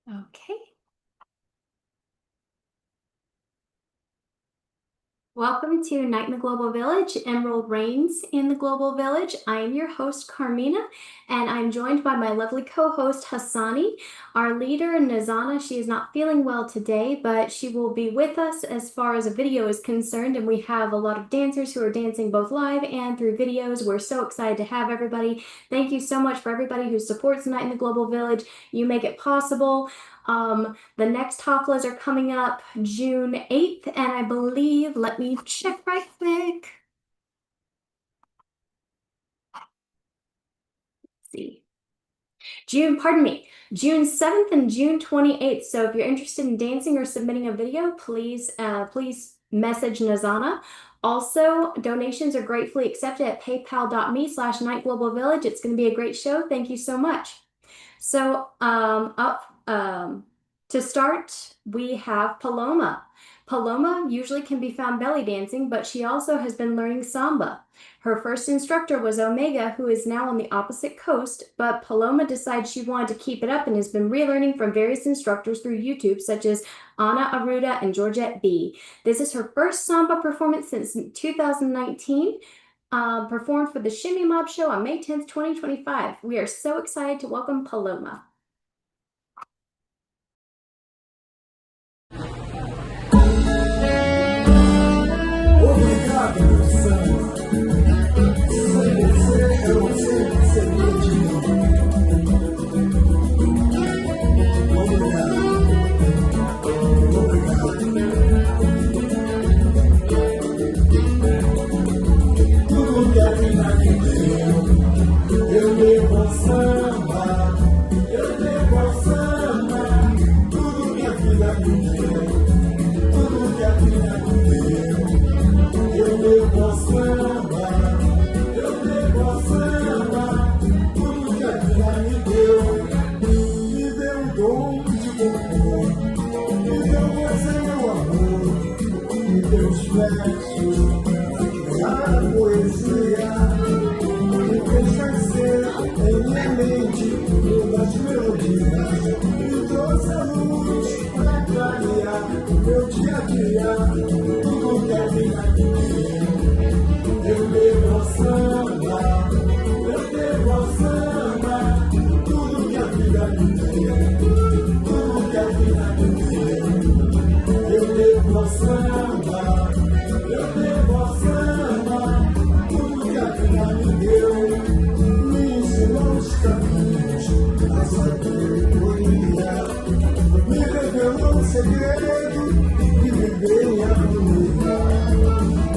Okay. Welcome to Night in the Global Village, Emerald Reigns in the Global Village. I am your host, Carmina, and I'm joined by my lovely co-host, Hassani. Our leader, Nazana, she is not feeling well today, but she will be with us as far as a video is concerned, and we have a lot of dancers who are dancing both live and through videos. We're so excited to have everybody. Thank you so much for everybody who supports Night in the Global Village. You make it possible. The next Haflas are coming up June 8th, and I believe, let me check right quick. Let's see. June 7th and June 28th. So if you're interested in dancing or submitting a video, please message Nazana. Also, donations are gratefully accepted at paypal.me/nightglobalvillage. It's going to be a great show. Thank you so much. So to start, we have Paloma. Paloma usually can be found belly dancing, but she also has been learning samba. Her first instructor was Omega, who is now on the opposite coast, but Paloma decided she wanted to keep it up and has been relearning from various instructors through YouTube, such as Anna Aruda and Georgette B. This is her first samba performance since 2019. Performed for the Shimmy Mob Show on May 10th, 2025. We are so excited to welcome Paloma. Eu devo ao samba, eu devo ao samba, tudo que a vida me deu, tudo que a vida me deu. Eu devo ao samba, eu devo ao samba, tudo que a vida me deu. Me deu um dom de compor, me deu você, meu amor, me deu os versos, a poesia. Em minha mente, das melodias, me trouxe a luz para clarear o meu dia a dia, tudo que a vida me deu. Eu devo ao samba, eu devo ao samba, tudo que a vida me deu, tudo que a vida me deu. Eu devo ao samba, eu devo ao samba, tudo que a vida me deu. Os caminhos, a sabedoria me revelou um segredo e me deu a harmonia,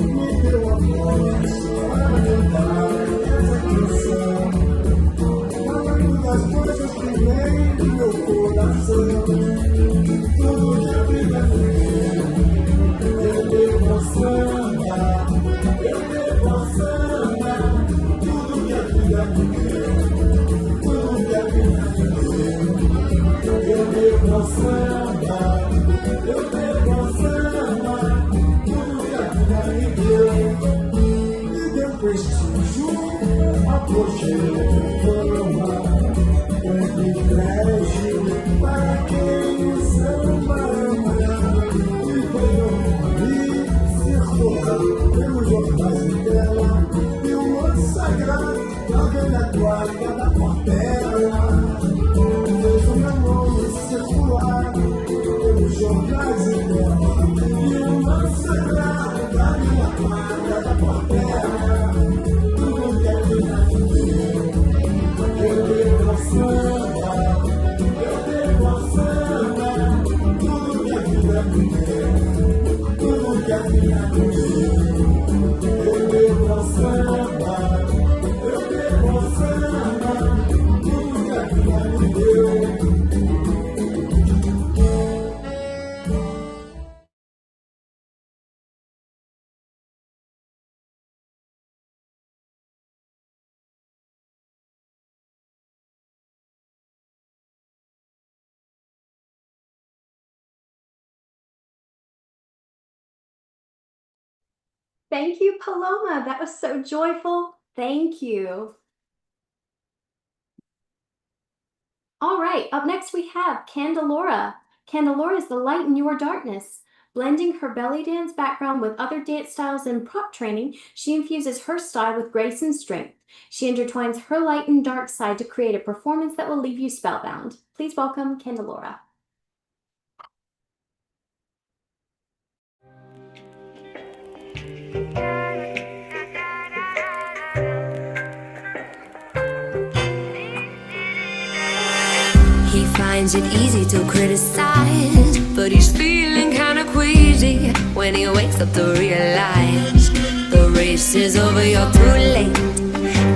me deu a voz para cantar essa canção, falando das coisas que vêm do meu coração, tudo que a vida me deu. Eu devo ao samba, eu devo ao samba, tudo que a vida me deu. Eu devo ao samba, eu devo ao samba, tudo que a vida me deu. Me deu prestígio, apogeu, fama, privilégio para quem o samba ama. Me veio ouvir, circular pelos jornais e tela, e o manto sagrado da velha guarda da portela. Vejo meu nome circular pelos jornais e tela, e o manto sagrado da minha guarda da portela. Tudo que a vida me deu, eu devo ao samba, eu devo ao samba, tudo que a vida me deu, tudo que a vida me deu. Eu devo ao samba, eu devo ao samba, tudo que a vida me deu. Thank you, Paloma. That was so joyful. Thank you. All right, up next we have Candelora. Candelora is the light in your darkness. Blending her belly dance background with other dance styles and prop training, she infuses her style with grace and strength. She intertwines her light and dark side to create a performance that will leave you spellbound. Please welcome Candelora. He finds it easy to criticize, but he's feeling kinda queasy when he wakes up to realize the race is over, you're too late,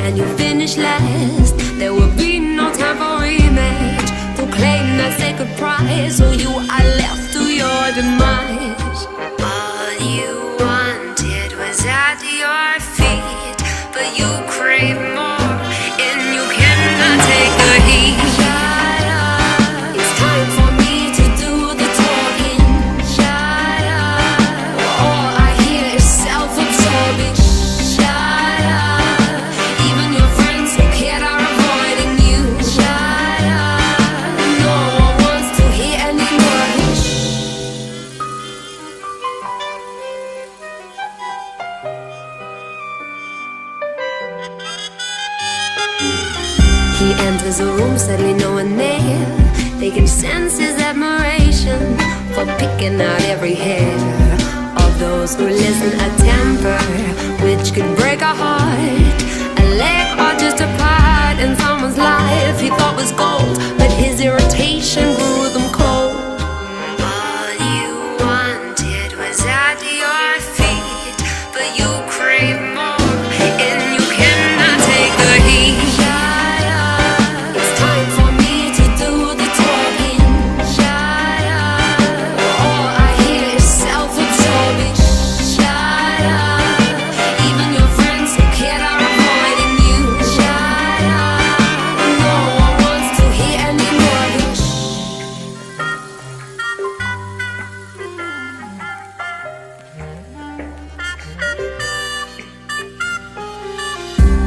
and you finish last. There will be no time for rematch to claim that sacred prize, so you are left to your demise. All you wanted was at your feet, but you crave more, and you cannot take the heat. He enters a room, sadly no one there. They can sense his admiration for picking out every hair of those who listen. A temper which could break a heart, a leg or just a part in someone's life he thought was gold, but his irritation grew them cold. All you wanted was at your feet, but you crave more, and you cannot take the heat.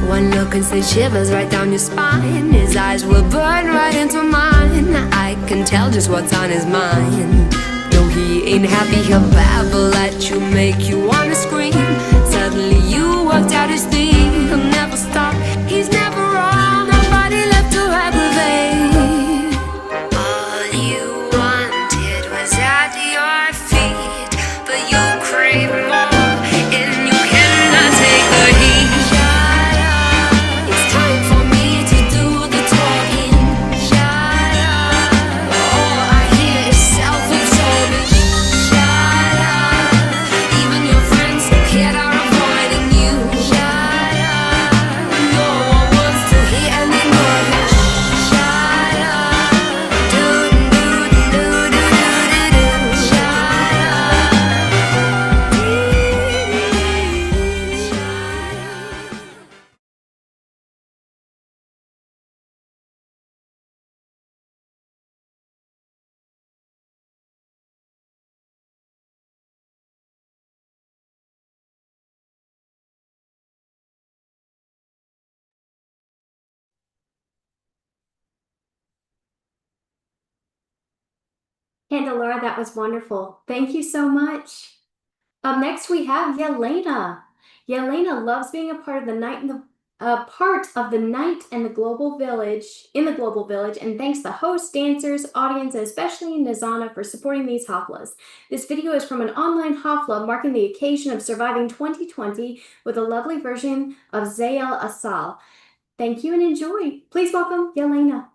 One look and send shivers right down your spine. His eyes will burn right into mine. I can tell just what's on his mind. No, he ain't happy, he'll babble at you, make you wanna scream. Suddenly you worked out his theme. He'll never stop, he's never wrong. Nobody left to aggravate. All you wanted was at your feet, but you crave more, and you cannot take the heat. Candelora, that was wonderful. Thank you so much. Up next, we have Yelena. Yelena loves being a part of the night and the global village and thanks the host, dancers, audience, and especially Nizana for supporting these haflas. This video is from an online hafla marking the occasion of surviving 2020 with a lovely version of Zayel Asal. Thank you and enjoy. Please welcome Yelena.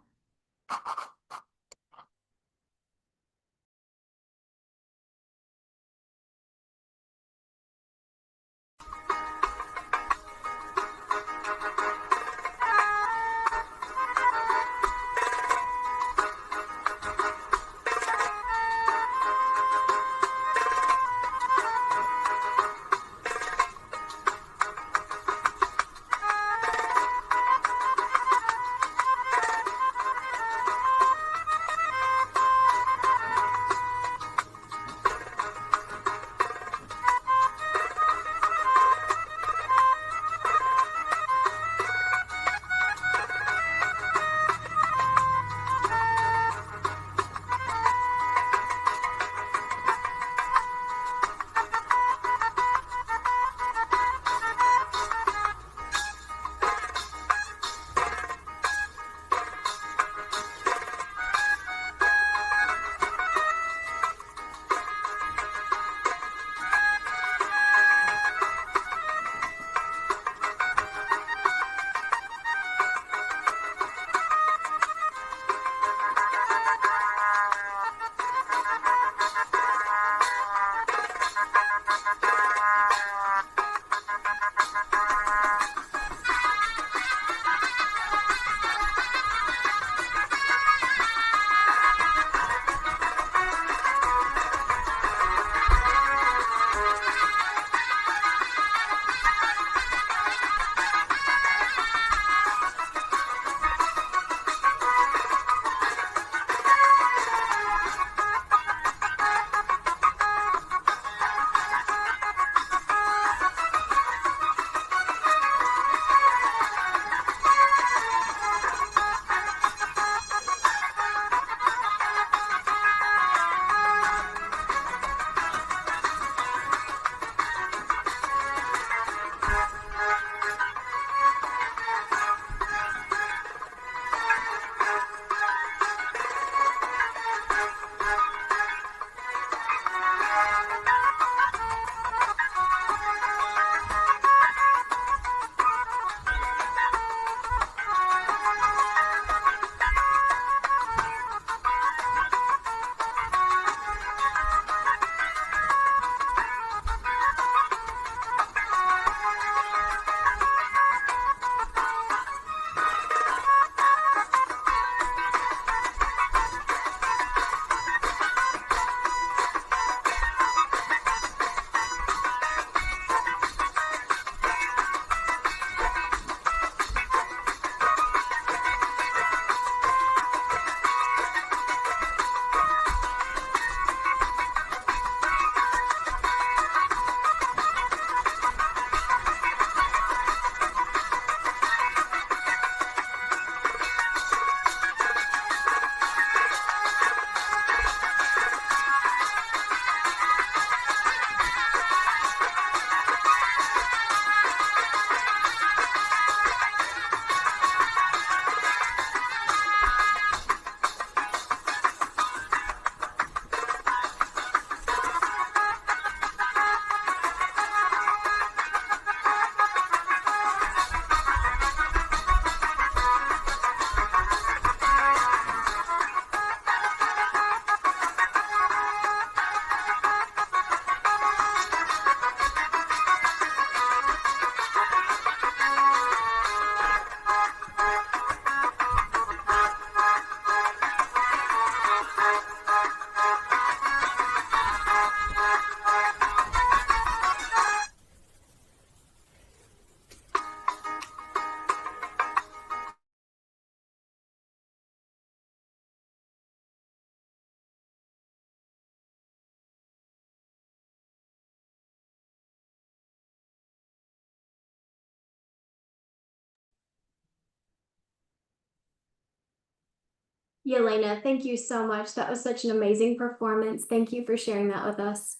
Yelena, thank you so much. That was such an amazing performance. Thank you for sharing that with us.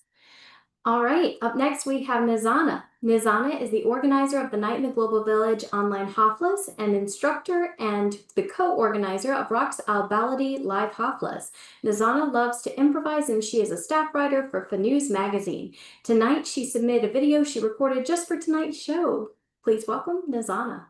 All right, up next we have Nizana. Nizana is the organizer of the Night in the Global Village online Haflas and instructor and the co-organizer of Rocks Al Baladi live Haflas. Nizana loves to improvise and she is a staff writer for Fanuz magazine. Tonight she submitted a video she recorded just for tonight's show. Please welcome Nizana.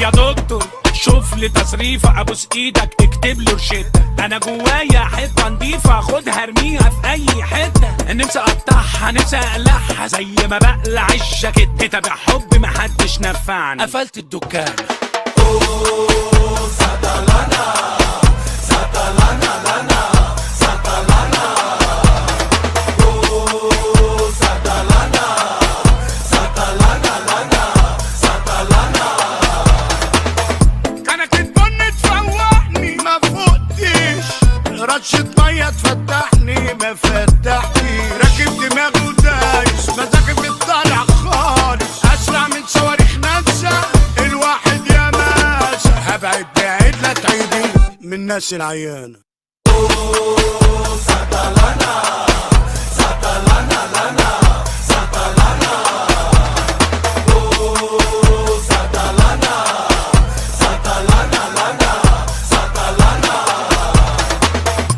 يا دكتور شوف لي تصريفة ابوس ايدك اكتب له روشتة. انا جوايا حتة نضيفة خدها ارميها في اي حتة. نفسي اقطعها نفسي اقلعها زي ما بقلع الجاكيت. كتاب حب محدش نفعني قفلت الدكان. رشة مية تفتحني ما فتحني. راكب دماغي ودايس مزاجي بيطلع خالص. اسرع من صواريخ ناسا الواحد يا ماسة. هبعد بعيد لا تعيدي من الناس العيانة.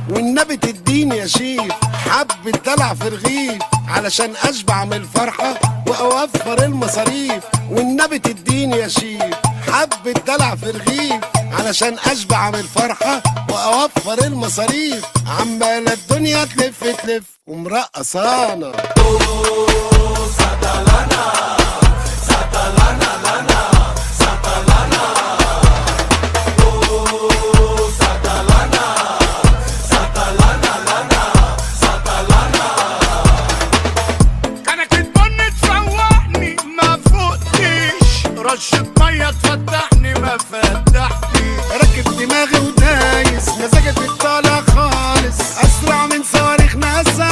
والنبي تديني يا شيف حبة دلع في رغيف علشان اشبع من الفرحة واوفر المصاريف. والنبي تديني يا شيف حبة دلع في رغيف علشان اشبع من الفرحة واوفر المصاريف. عمالة الدنيا تلف تلف ومرقصانا. رشة مية تفتحني ما فتحني. راكب دماغي ودايس مزاجي بيطلع خالص. اسرع من صواريخ ناسا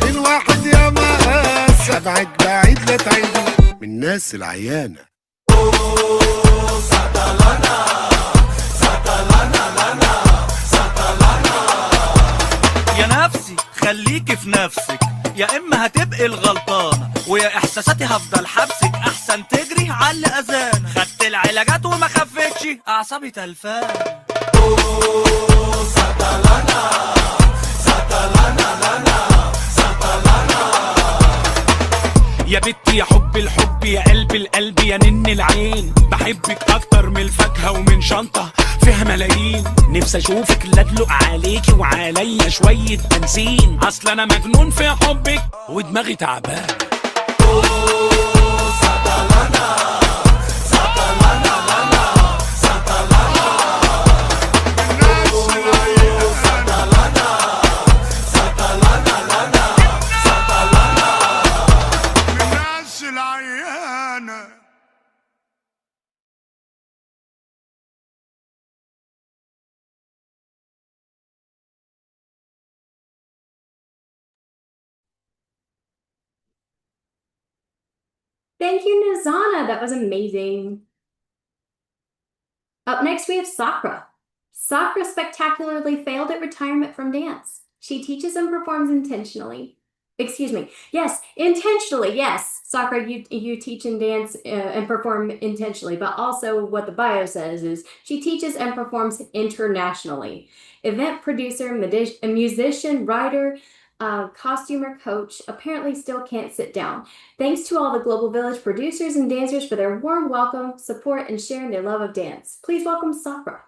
الواحد يا مقاسة. ابعد بعيد لا تعيدي من الناس العيانة. يا نفسي خليكي في نفسك يا اما هتبقي الغلطانة. ويا احساساتي هفضل حبسك احسن تجري على الاذان. خدت العلاجات وما خفتش اعصابي تلفان. يا بنتي يا حب الحب يا قلب القلب يا نن العين. بحبك اكتر من الفاكهة ومن شنطة فيها ملايين. نفسي اشوفك لا ادلق عليكي وعليا شوية بنزين. اصل انا مجنون في حبك ودماغي تعبان. Thank you, Nizana. That was amazing. Up next, we have Sakura. Sakura spectacularly failed at retirement from dance. She teaches and performs intentionally. Excuse me. Yes, intentionally. Yes, Sakura, you teach and dance and perform intentionally, but also what the bio says is she teaches and performs internationally. Event producer, musician, writer, costumer, coach, apparently still can't sit down. Thanks to all the Global Village producers and dancers for their warm welcome, support, and sharing their love of dance. Please welcome Sakura.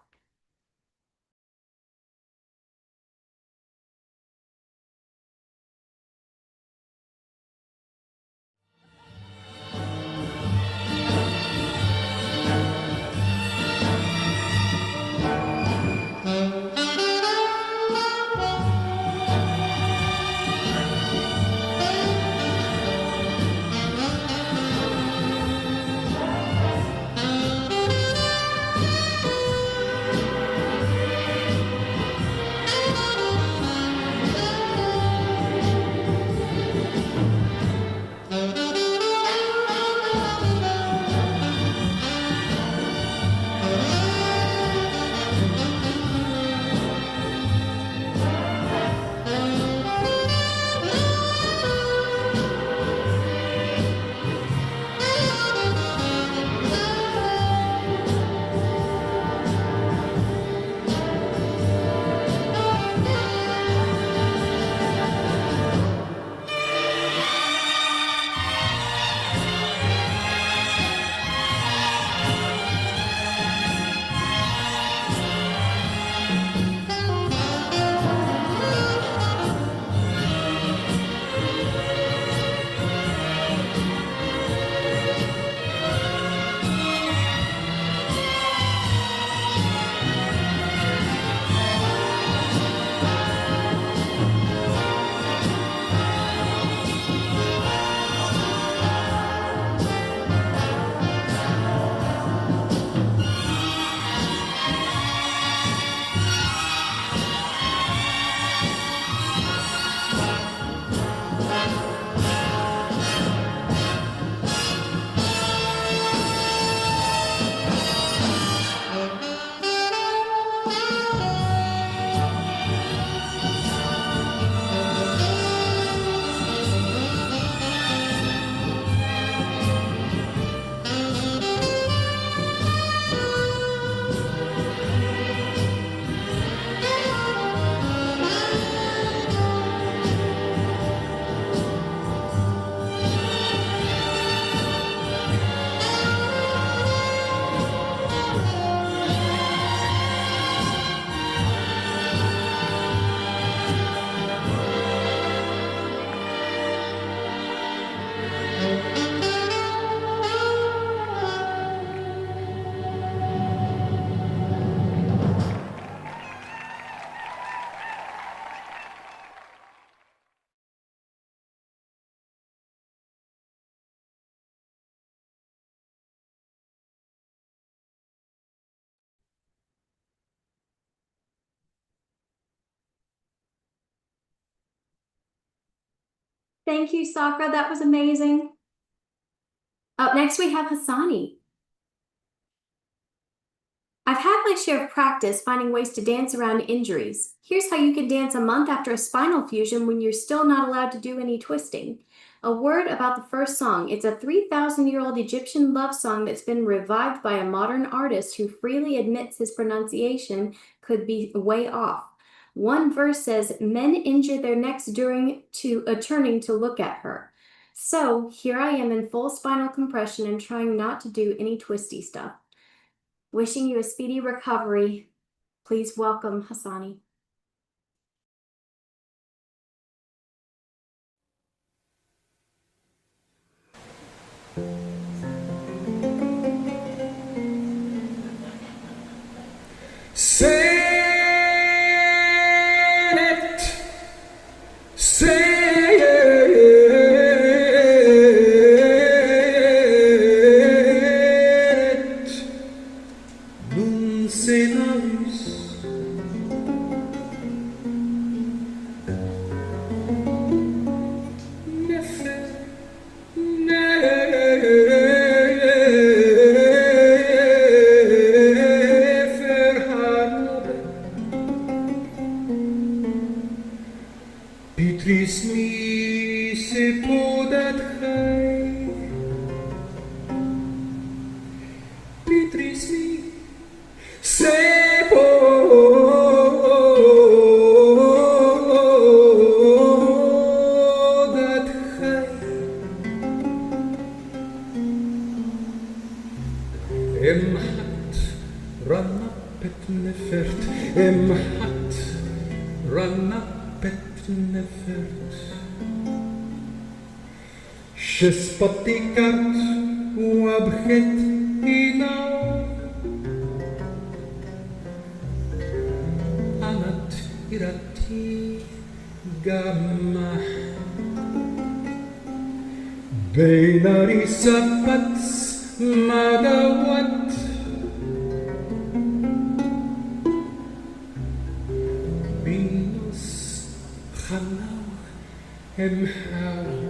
Thank you, Sakra. That was amazing. Up next, we have Hassani. I've had my share of practice finding ways to dance around injuries. Here's how you can dance a month after a spinal fusion when you're still not allowed to do any twisting. A word about the first song. It's a 3,000-year-old Egyptian love song that's been revived by a modern artist who freely admits his pronunciation could be way off. One verse says, "Men injure their necks turning to look at her." So here I am in full spinal compression and trying not to do any twisty stuff. Wishing you a speedy recovery. Please welcome Hassani. שספתיקת ובחית הינה ענת יראתי גמה בין הריספץ מדוות בינוס חנאו אמחר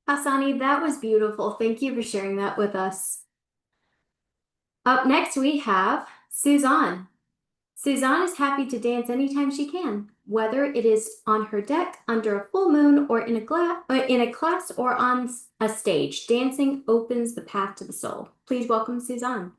Hassani, that was beautiful. Thank you for sharing that with us. Up next, we have Suzanne. Suzanne is happy to dance anytime she can, whether it is on her deck, under a full moon, or in a class or on a stage. Dancing opens the path to the soul. Please welcome Suzanne.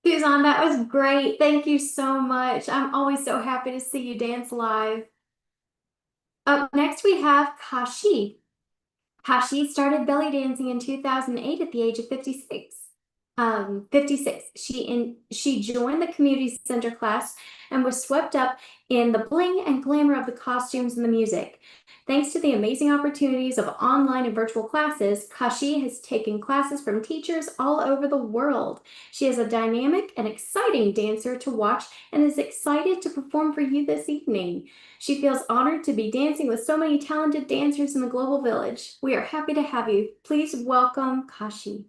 Suzanne, that was great. Thank you so much. I'm always so happy to see you dance live. Up next, we have Kashi. Kashi started belly dancing in 2008 at the age of 56. 56. She joined the community center class and was swept up in the bling and glamour of the costumes and the music. Thanks to the amazing opportunities of online and virtual classes, Kashi has taken classes from teachers all over the world. She is a dynamic and exciting dancer to watch and is excited to perform for you this evening. She feels honored to be dancing with so many talented dancers in the Global Village. We are happy to have you. Please welcome Kashi.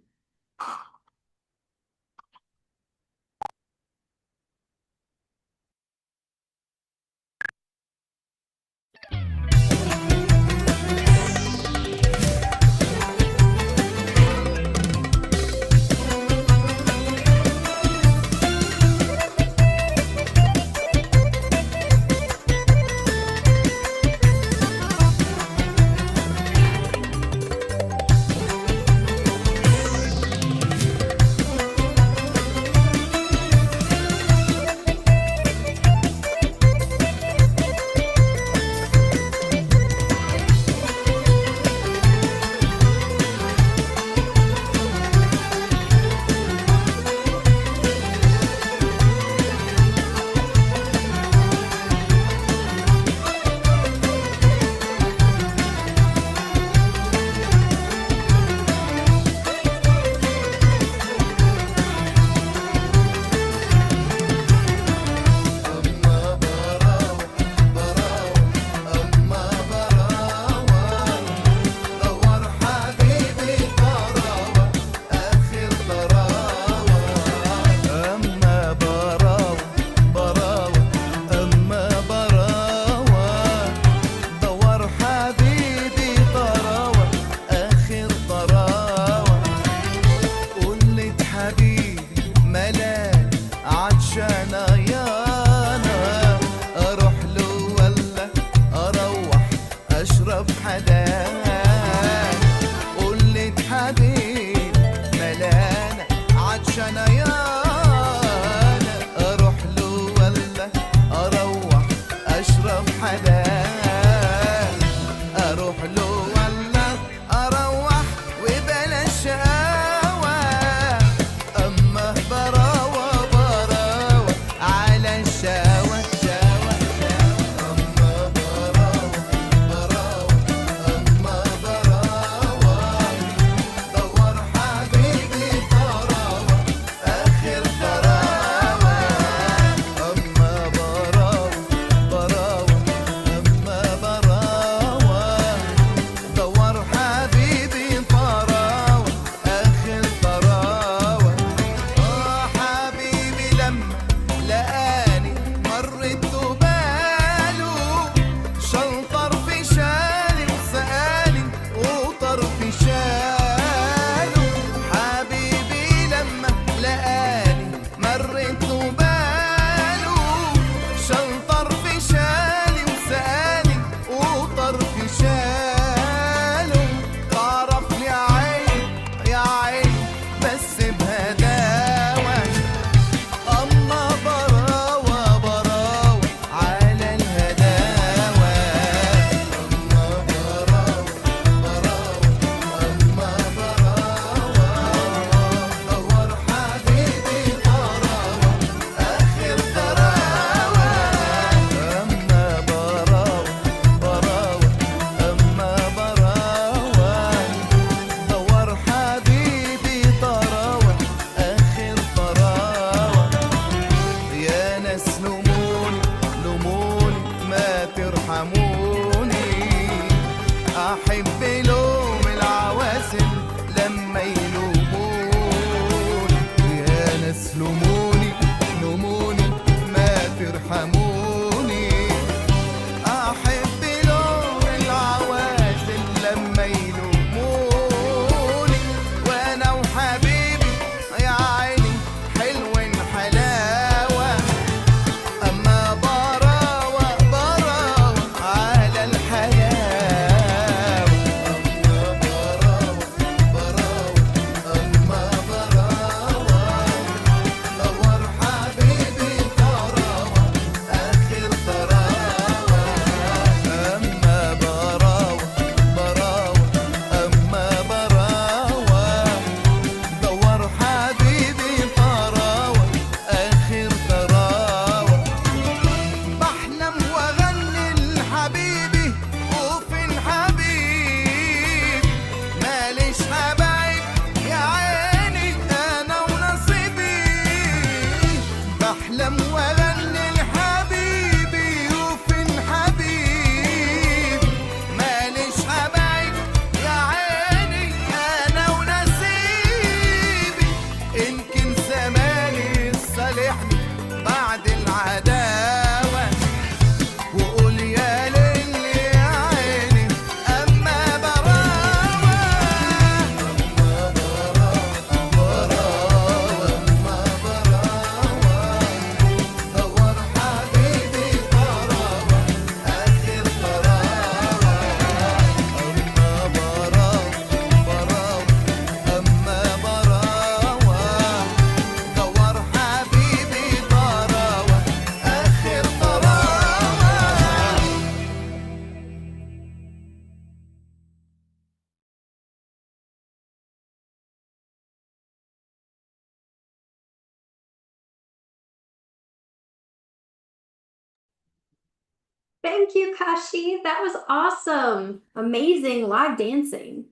Thank you, Kashi. That was awesome. Amazing live dancing.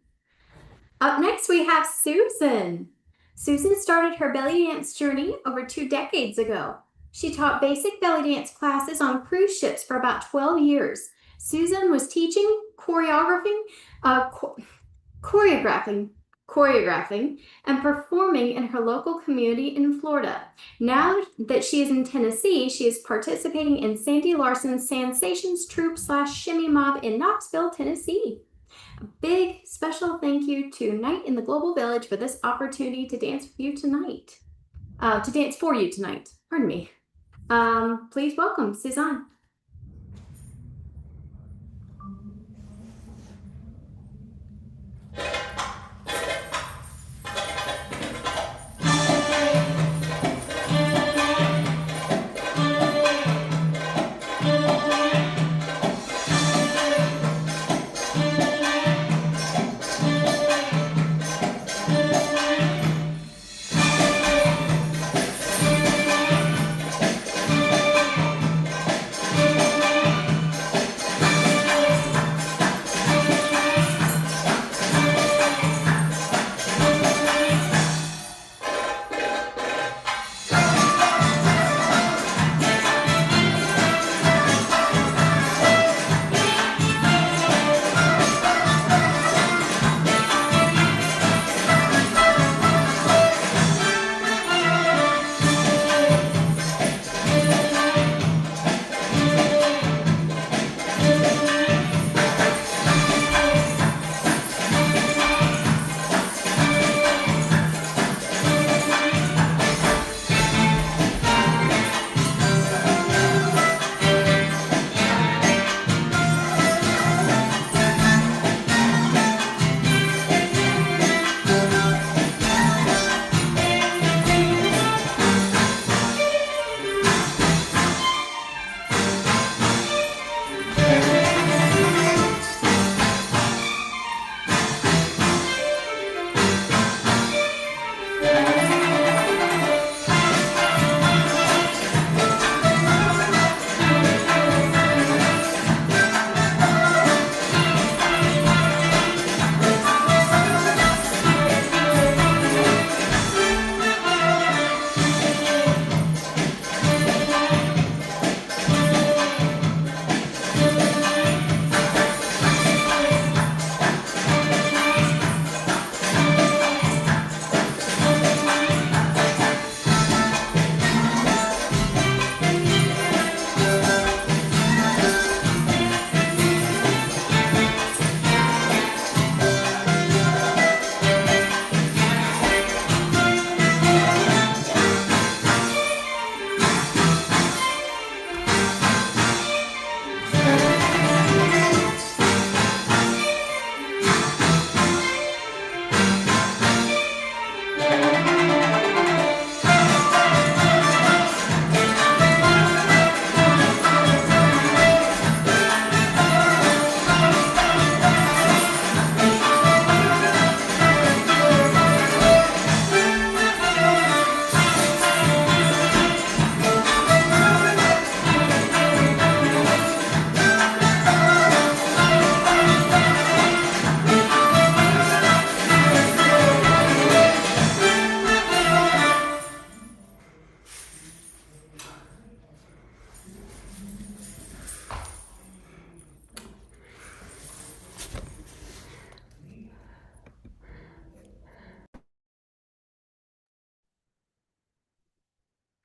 Up next, we have Susan. Susan started her belly dance journey over 2 decades ago. She taught basic belly dance classes on cruise ships for about 12 years. Susan was teaching, choreographing, and performing in her local community in Florida. Now that she is in Tennessee, she is participating in Sandy Larson's Sensations Troupe / Shimmy Mob in Knoxville, Tennessee. A big special thank you to Night in the Global Village for this opportunity to dance with you tonight. To dance for you tonight. Pardon me. Please welcome Suzanne.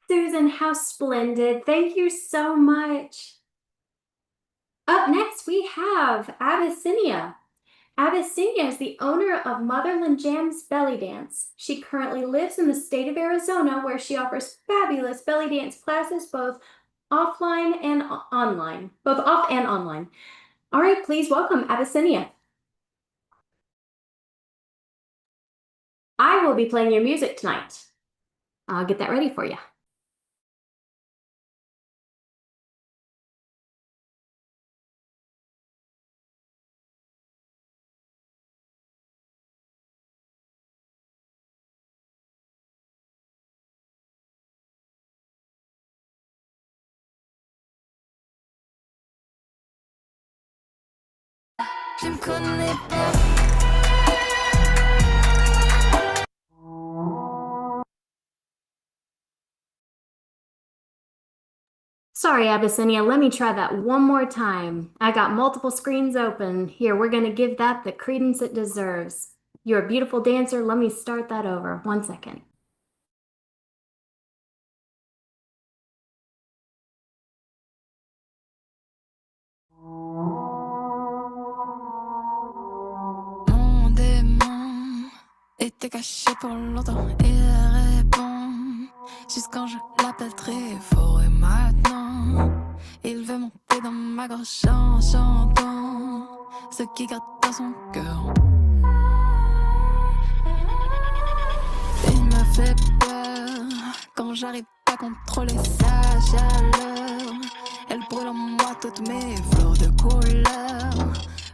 Susan, how splendid. Thank you so much. Up next, we have Abyssinia. Abyssinia is the owner of Motherland Jams Belly Dance. She currently lives in the state of Arizona, where she offers fabulous belly dance classes both offline and online, both off and online. All right, please welcome Abyssinia. I will be playing your music tonight. I'll get that ready for you. je me connais pas. Sorry, Abyssinia, let me try that one more time. I got multiple screens open. Here, we're gonna give that the credence it deserves. You're a beautiful dancer. Let me start that over. 1 second. Mon démon était caché pour longtemps. Il répond jusqu'en je l'appelle très fort. Et maintenant, il veut monter dans ma gorge en chantant ce qui gratte dans son cœur. Il me fait peur quand j'arrive à contrôler sa chaleur. Elle brûle en moi toutes mes fleurs de couleur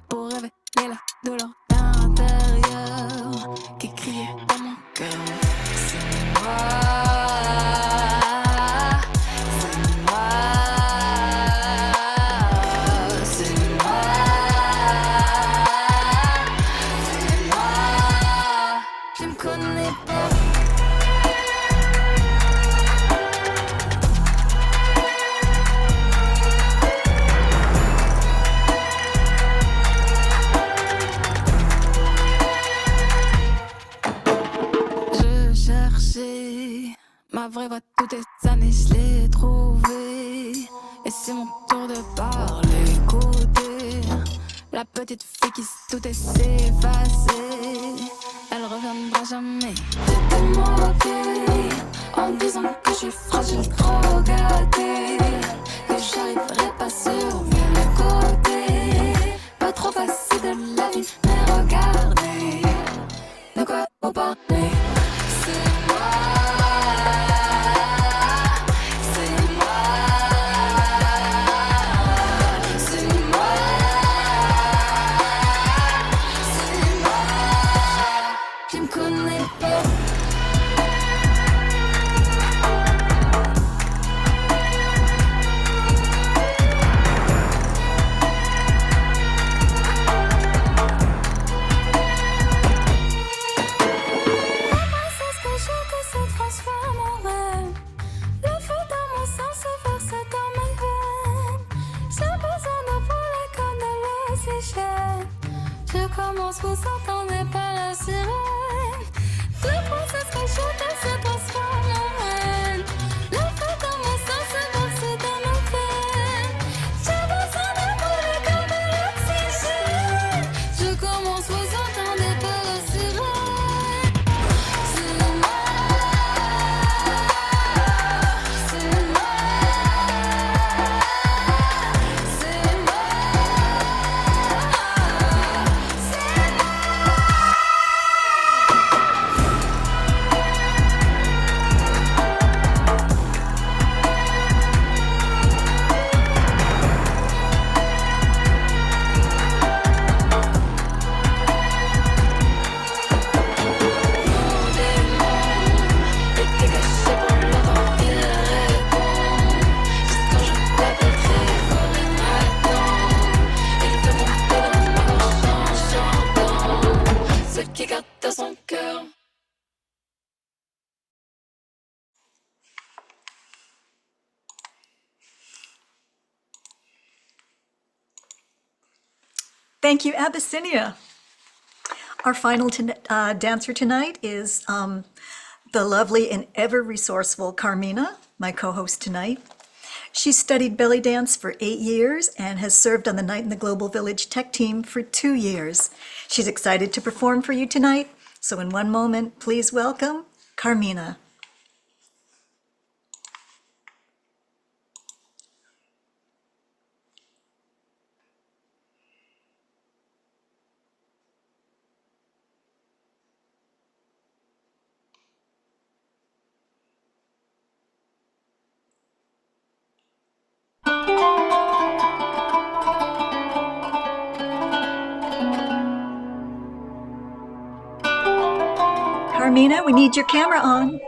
pour révéler la douleur intérieure qui criait dans mon cœur. C'est moi, c'est moi, c'est moi, c'est moi. Je me connais pas. Ma vraie voix toutes les années je l'ai trouvée. Et c'est mon tour de parler, écouter la petite fille qui tout est s'effacer. Elle reviendra jamais. J'étais moquée en disant que je suis fragile, trop gâtée, que j'arriverai pas sur mille côtés. Pas trop facile de la vie, mais regardez de quoi vous parlez. C'est moi. Je commence, vous entendez pas la sirène. Le princesse cachette, elle se transforme en reine. Le feu dans mon sang se verse dans mes veines. J'ai besoin de brûler comme de l'oxygène. Je commence, vous entendez pas la sirène. C'est moi, c'est moi, c'est moi. Qui garde dans son cœur. Thank you, Abyssinia. Our final dancer tonight is the lovely and ever resourceful Carmina, my co-host tonight. She's studied belly dance for 8 years and has served on the Night in the Global Village tech team for 2 years. She's excited to perform for you tonight, so in one moment, please welcome Carmina. Carmina, we need your camera on.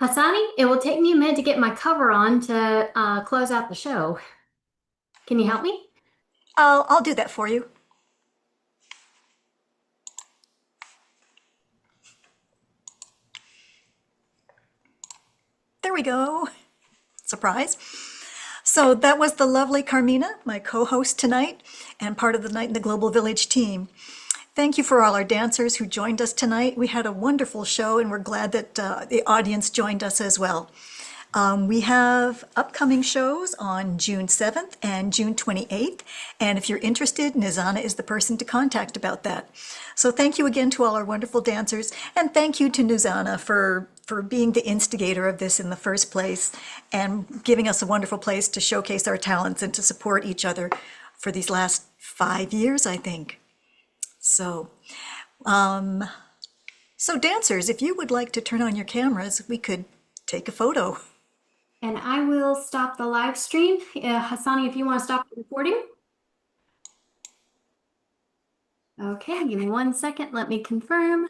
Hassani, it will take me a minute to get my cover on to close out the show. Can you help me? I'll do that for you. There we go. Surprise. So that was the lovely Carmina, my co-host tonight, and part of the Night in the Global Village team. Thank you for all our dancers who joined us tonight. We had a wonderful show, and we're glad that the audience joined us as well. We have upcoming shows on June 7th and June 28th, and if you're interested, Nizana is the person to contact about that. So thank you again to all our wonderful dancers, and thank you to Nizana for being the instigator of this in the first place and giving us a wonderful place to showcase our talents and to support each other for these last 5 years, I think. So dancers, if you would like to turn on your cameras, we could take a photo. And I will stop the live stream. Hassani, if you want to stop the recording. Okay, give me 1 second. Let me confirm.